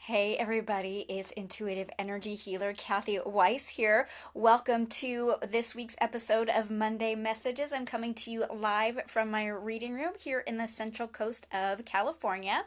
Hey everybody, it's intuitive energy healer Kathy Weiss here. Welcome to this week's episode of Monday Messages. I'm coming to you live from my reading room here in the Central Coast of California.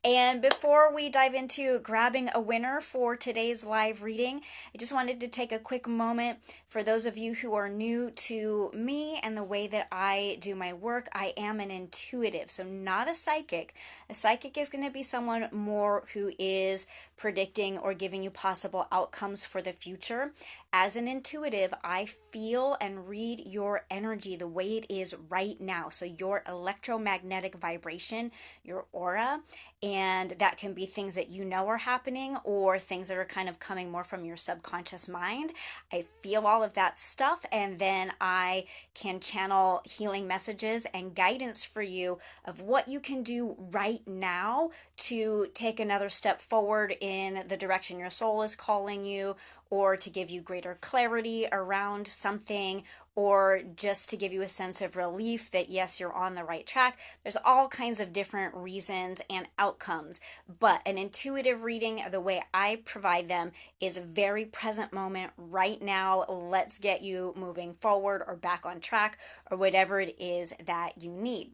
And before we dive into grabbing a winner for today's live reading, I just wanted to take a quick moment for those of you who are new to me and the way that I do my work. I am an intuitive, so not a psychic. A psychic is going to be someone more who is predicting or giving you possible outcomes for the future. As an intuitive, I feel and read your energy the way it is right now. So your electromagnetic vibration, your aura, and that can be things that you know are happening or things that are kind of coming more from your subconscious mind. I feel all of that stuff, and then I can channel healing messages and guidance for you of what you can do right now to take another step forward in the direction your soul is calling you, or to give you greater clarity around something, or just to give you a sense of relief that yes, you're on the right track. There's all kinds of different reasons and outcomes, but an intuitive reading, the way I provide them, is a very present moment right now. Let's get you moving forward or back on track or whatever it is that you need.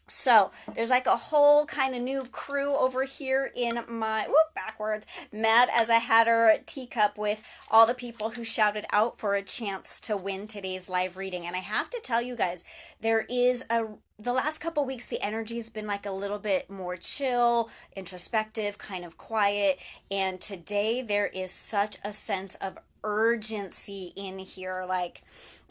So there's like a whole kind of new crew over here in my Mad as a Hatter teacup with all the people who shouted out for a chance to win today's live reading. And I have to tell you guys, the last couple weeks, the energy's been like a little bit more chill, introspective, kind of quiet. And today there is such a sense of urgency in here. Like,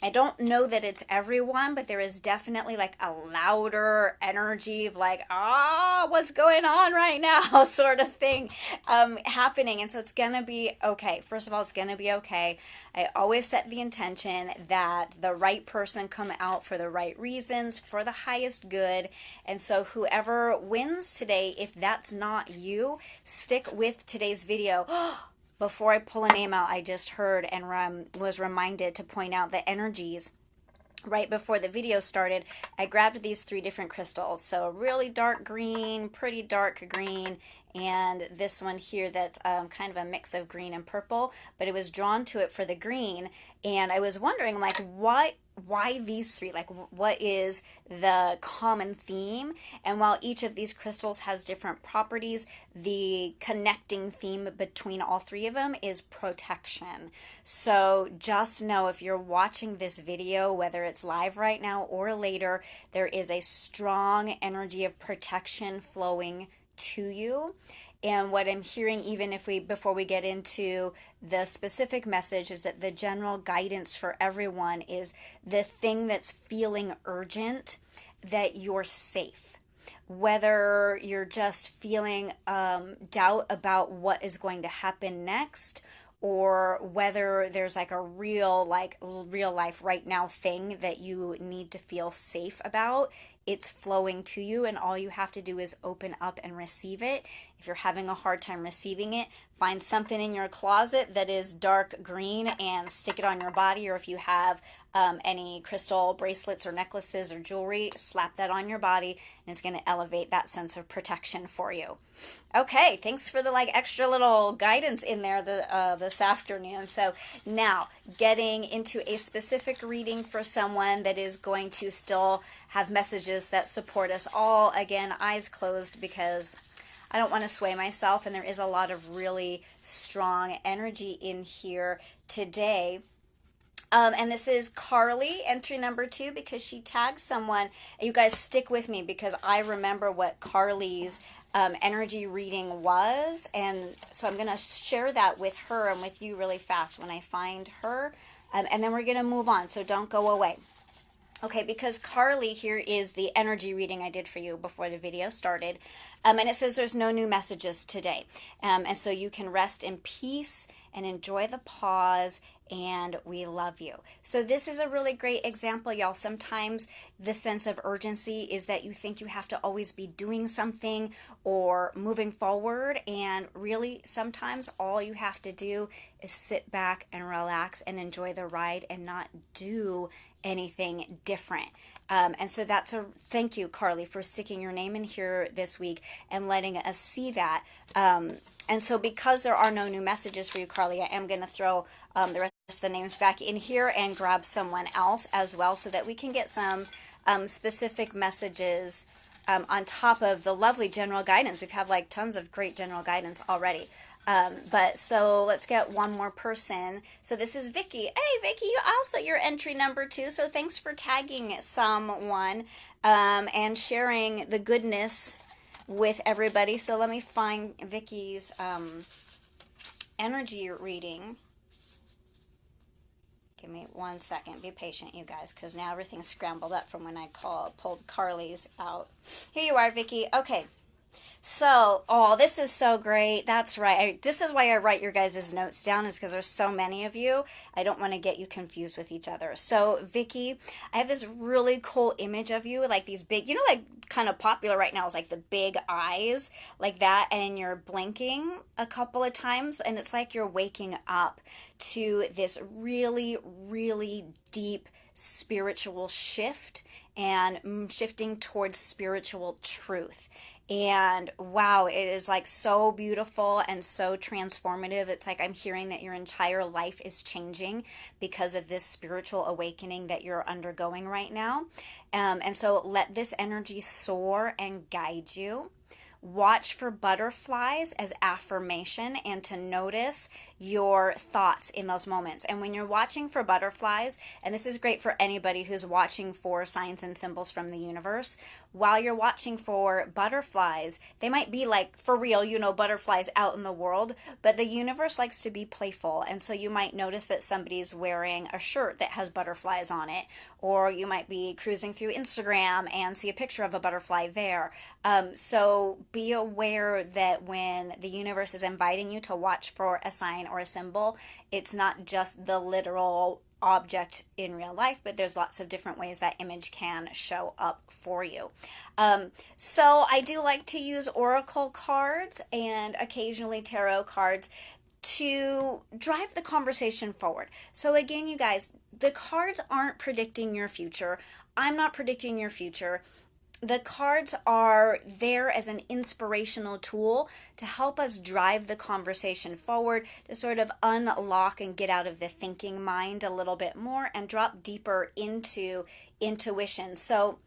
I don't know that it's everyone, but there is definitely like a louder energy of like, what's going on right now sort of thing happening. And so it's going to be okay. First of all, it's going to be okay. I always set the intention that the right person come out for the right reasons, for the highest good. And so whoever wins today, if that's not you, stick with today's video. Before I pull a name out, I just heard and was reminded to point out the energies. Right before the video started, I grabbed these 3 different crystals. So really dark green, pretty dark green, and this one here that's kind of a mix of green and purple, but it was drawn to it for the green. And I was wondering, like, why these 3? Like, what is the common theme? And while each of these crystals has different properties, the connecting theme between all 3 of them is protection. So just know, if you're watching this video, whether it's live right now or later, there is a strong energy of protection flowing to you. And what I'm hearing, even before we get into the specific message, is that the general guidance for everyone is the thing that's feeling urgent, that you're safe. Whether you're just feeling doubt about what is going to happen next, or whether there's like a real life right now thing that you need to feel safe about, it's flowing to you, and all you have to do is open up and receive it. If you're having a hard time receiving it, find something in your closet that is dark green and stick it on your body, or if you have any crystal bracelets or necklaces or jewelry, slap that on your body, and it's going to elevate that sense of protection for you. Okay, thanks for the extra little guidance in there this afternoon. So now, getting into a specific reading for someone that is going to still have messages that support us all. Again, eyes closed, because I don't want to sway myself, and there is a lot of really strong energy in here today. And this is Carli, entry number 2, because she tagged someone. You guys stick with me, because I remember what Carli's energy reading was, and so I'm going to share that with her and with you really fast when I find her, and then we're going to move on, so don't go away. Okay, because Carli, here is the energy reading I did for you before the video started. And it says there's no new messages today. And so you can rest in peace and enjoy the pause, and we love you. So this is a really great example, y'all. Sometimes the sense of urgency is that you think you have to always be doing something or moving forward, and really sometimes all you have to do is sit back and relax and enjoy the ride and not do anything different. And so that's a thank you, Carly, for sticking your name in here this week and letting us see that. And so, because there are no new messages for you, Carly, I am going to throw the rest of the names back in here and grab someone else as well so that we can get some specific messages on top of the lovely general guidance. We've had like tons of great general guidance already. But so let's get one more person. So this is Vickie. Hey, Vickie, you also your entry number 2. So thanks for tagging someone and sharing the goodness with everybody. So let me find Vickie's energy reading. Give me 1 second. Be patient, you guys, because now everything's scrambled up from when I pulled Carly's out. Here you are, Vickie. Okay. So, oh, this is so great. That's right. This is why I write your guys' notes down, is because there's so many of you. I don't want to get you confused with each other. So, Vickie, I have this really cool image of you, like these big, like kind of popular right now is like the big eyes, like that, and you're blinking a couple of times, and it's like you're waking up to this really, really deep spiritual shift and shifting towards spiritual truth. And wow, it is like so beautiful and so transformative. It's like I'm hearing that your entire life is changing because of this spiritual awakening that you're undergoing right now. And so let this energy soar and guide you. Watch for butterflies as affirmation and to notice your thoughts in those moments. And when you're watching for butterflies, and this is great for anybody who's watching for signs and symbols from the universe, while you're watching for butterflies, they might be like for real, butterflies out in the world, but the universe likes to be playful. And so you might notice that somebody's wearing a shirt that has butterflies on it, or you might be cruising through Instagram and see a picture of a butterfly there. So be aware that when the universe is inviting you to watch for a sign or a symbol, it's not just the literal object in real life, but there's lots of different ways that image can show up for you. So I do like to use oracle cards and occasionally tarot cards to drive the conversation forward. So again, you guys, the cards aren't predicting your future. I'm not predicting your future. The cards are there as an inspirational tool to help us drive the conversation forward, to sort of unlock and get out of the thinking mind a little bit more and drop deeper into intuition. So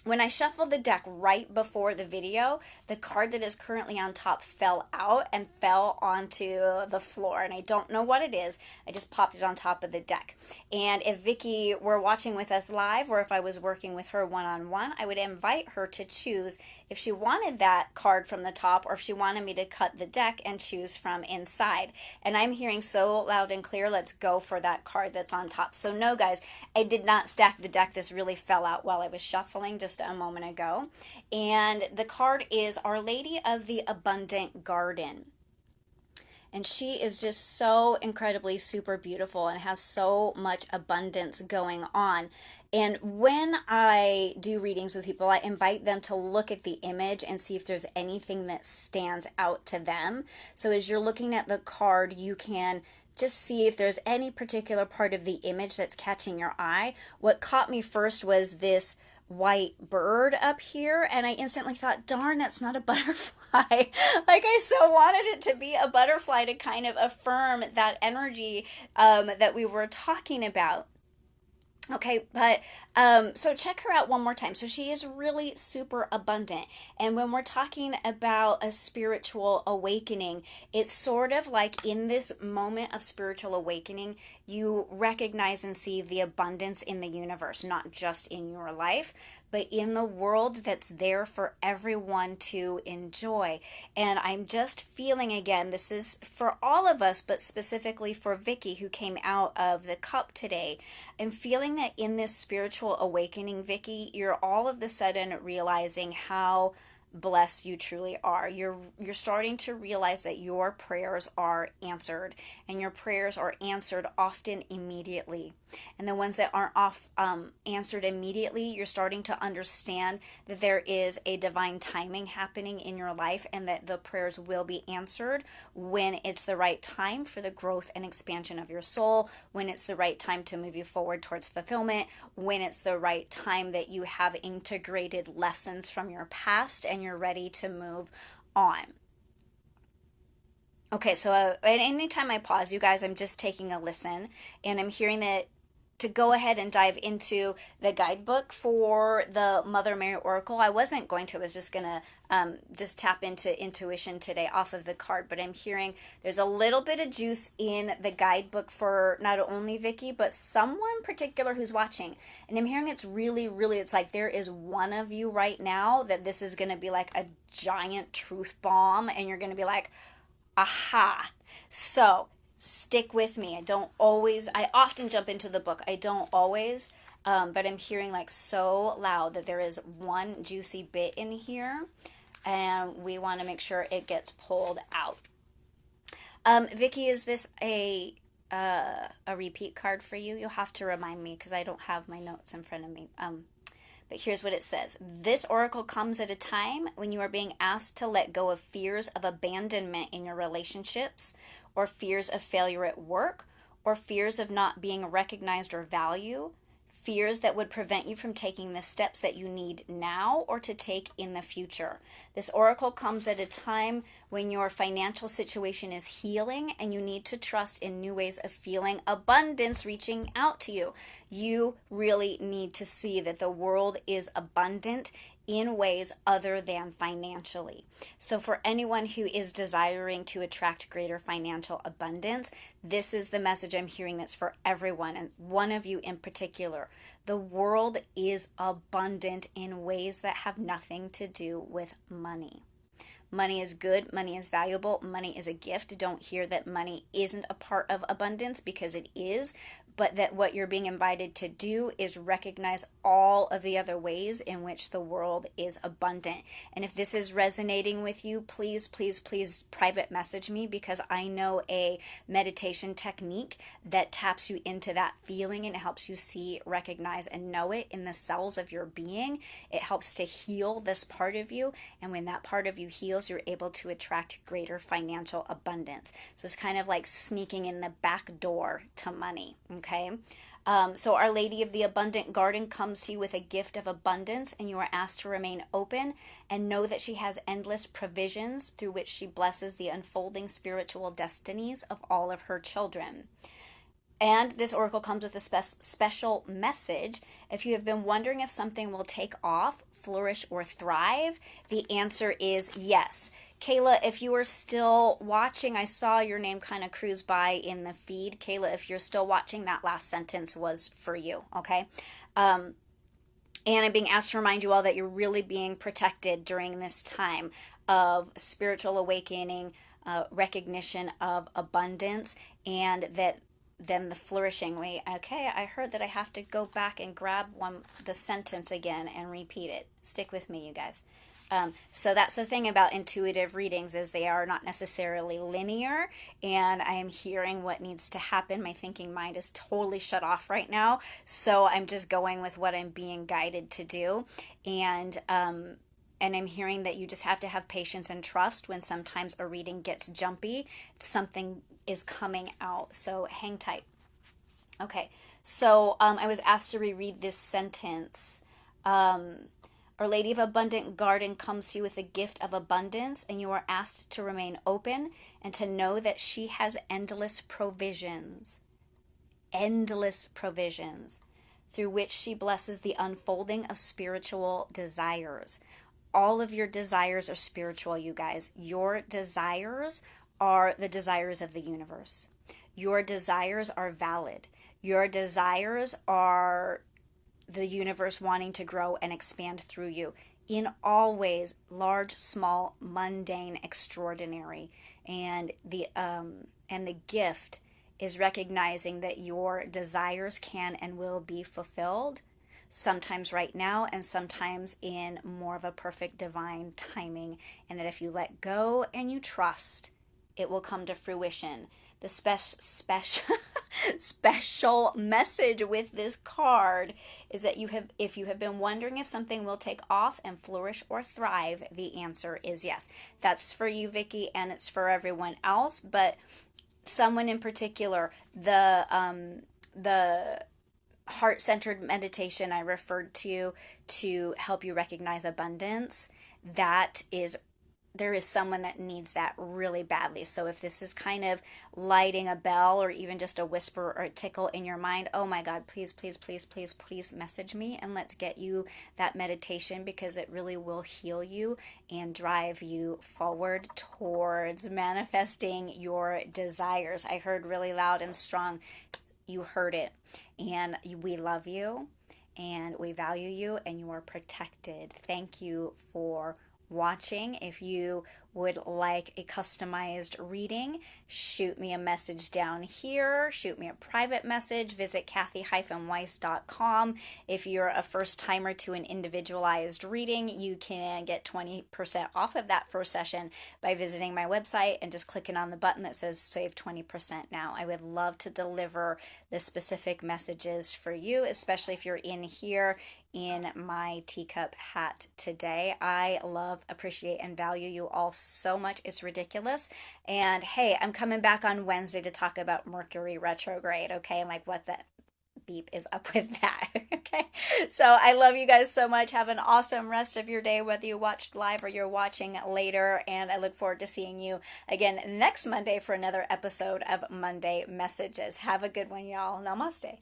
when I shuffled the deck right before the video, the card that is currently on top fell out and fell onto the floor. And I don't know what it is. I just popped it on top of the deck. And if Vickie were watching with us live, or if I was working with her one-on-one, I would invite her to choose if she wanted that card from the top or if she wanted me to cut the deck and choose from inside. And I'm hearing so loud and clear, let's go for that card that's on top. So no, guys, I did not stack the deck. This really fell out while I was shuffling just a moment ago. And the card is Our Lady of the Abundant Garden. And she is just so incredibly super beautiful and has so much abundance going on. And when I do readings with people, I invite them to look at the image and see if there's anything that stands out to them. So as you're looking at the card, you can just see if there's any particular part of the image that's catching your eye. What caught me first was this white bird up here, and I instantly thought, darn, that's not a butterfly. Like, I so wanted it to be a butterfly to kind of affirm that energy that we were talking about. Okay, but so check her out one more time. So she is really super abundant. And when we're talking about a spiritual awakening, it's sort of like in this moment of spiritual awakening, you recognize and see the abundance in the universe, not just in your life, but in the world that's there for everyone to enjoy. And I'm just feeling, again, this is for all of us, but specifically for Vickie, who came out of the cup today. I'm feeling that in this spiritual awakening, Vickie, you're all of a sudden realizing how blessed you truly are. You're starting to realize that your prayers are answered, and your prayers are answered often immediately. And the ones that aren't answered immediately, you're starting to understand that there is a divine timing happening in your life, and that the prayers will be answered when it's the right time for the growth and expansion of your soul, when it's the right time to move you forward towards fulfillment, when it's the right time that you have integrated lessons from your past and you're ready to move on. Okay, so anytime I pause, you guys, I'm just taking a listen, and I'm hearing that to go ahead and dive into the guidebook for the Mother Mary Oracle. I wasn't going to, I was just going to just tap into intuition today off of the card, but I'm hearing there's a little bit of juice in the guidebook for not only Vickie, but someone particular who's watching. And I'm hearing it's really, really, it's like there is one of you right now that this is going to be like a giant truth bomb, and you're going to be like, aha. So stick with me. I often jump into the book. I don't always, but I'm hearing like so loud that there is one juicy bit in here, and we want to make sure it gets pulled out. Vickie, is this a repeat card for you? You'll have to remind me because I don't have my notes in front of me. But here's what it says. This oracle comes at a time when you are being asked to let go of fears of abandonment in your relationships, or fears of failure at work, or fears of not being recognized or valued, fears that would prevent you from taking the steps that you need now or to take in the future. This oracle comes at a time when your financial situation is healing and you need to trust in new ways of feeling abundance reaching out to you. You really need to see that the world is abundant in ways other than financially. So for anyone who is desiring to attract greater financial abundance, this is the message I'm hearing that's for everyone, and one of you in particular. The world is abundant in ways that have nothing to do with money. Money is good, money is valuable, money is a gift. Don't hear that money isn't a part of abundance, because it is, but that what you're being invited to do is recognize all of the other ways in which the world is abundant. And if this is resonating with you, please, please, please private message me, because I know a meditation technique that taps you into that feeling and helps you see, recognize, and know it in the cells of your being. It helps to heal this part of you. And when that part of you heals, you're able to attract greater financial abundance. So it's kind of like sneaking in the back door to money. Okay, so Our Lady of the Abundant Garden comes to you with a gift of abundance, and you are asked to remain open and know that she has endless provisions through which she blesses the unfolding spiritual destinies of all of her children. And this oracle comes with a special message. If you have been wondering if something will take off, flourish, or thrive, the answer is yes. Kayla, if you are still watching, I saw your name kind of cruise by in the feed. Kayla, if you're still watching, that last sentence was for you, okay? And I'm being asked to remind you all that you're really being protected during this time of spiritual awakening, recognition of abundance, and that then the flourishing. Okay, I heard that I have to go back and grab the sentence again and repeat it. Stick with me, you guys. So that's the thing about intuitive readings, is they are not necessarily linear, and I am hearing what needs to happen. My thinking mind is totally shut off right now, so I'm just going with what I'm being guided to do, and I'm hearing that you just have to have patience and trust when sometimes a reading gets jumpy. Something is coming out, so hang tight. Okay, so I was asked to reread this sentence. Our Lady of Abundant Garden comes to you with a gift of abundance, and you are asked to remain open and to know that she has endless provisions through which she blesses the unfolding of spiritual desires. All of your desires are spiritual, you guys. Your desires are the desires of the universe. Your desires are valid. Your desires are the universe wanting to grow and expand through you in all ways, large, small, mundane, extraordinary. And the gift is recognizing that your desires can and will be fulfilled. sometimes right now and sometimes in more of a perfect divine timing. And that if you let go and you trust, it will come to fruition. The special message with this card is that if you have been wondering if something will take off and flourish or thrive, the answer is yes. That's for you, Vickie, and it's for everyone else. But someone in particular, the heart-centered meditation I referred to help you recognize abundance, that is, there is someone that needs that really badly. So if this is kind of lighting a bell or even just a whisper or a tickle in your mind, oh my God, please, please, please, please, please message me and let's get you that meditation, because it really will heal you and drive you forward towards manifesting your desires. I heard really loud and strong, you heard it. And we love you and we value you and you are protected. Thank you for watching. If you would like a customized reading, shoot me a message down here, shoot me a private message, visit Carli-Weiss.com. If you're a first timer to an individualized reading, you can get 20% off of that first session by visiting my website and just clicking on the button that says save 20% now. I would love to deliver the specific messages for you, especially if you're in here in my teacup hat today. I love, appreciate, and value you all so much. It's ridiculous. And hey, I'm coming back on Wednesday to talk about Mercury retrograde, okay? And like what the beep is up with that, okay? So I love you guys so much. Have an awesome rest of your day, whether you watched live or you're watching later. And I look forward to seeing you again next Monday for another episode of Monday Messages. Have a good one, y'all. Namaste.